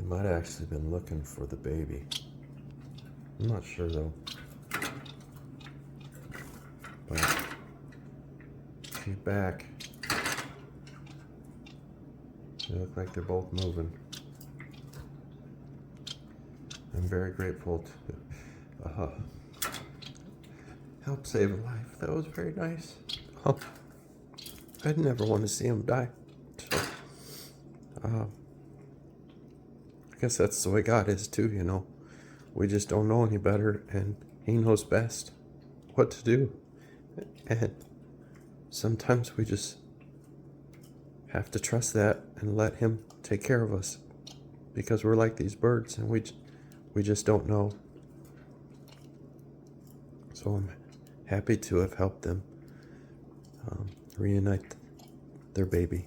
They might have actually been looking for the baby. I'm not sure though. But she's back. They look like they're both moving. I'm very grateful to help save a life. That was very nice. Oh, I'd never want to see him die. So, I guess that's the way God is too, you know. We just don't know any better, and He knows best what to do. And sometimes we just have to trust that and let Him take care of us, because we're like these birds and we just don't know. So I'm happy to have helped them reunite their baby.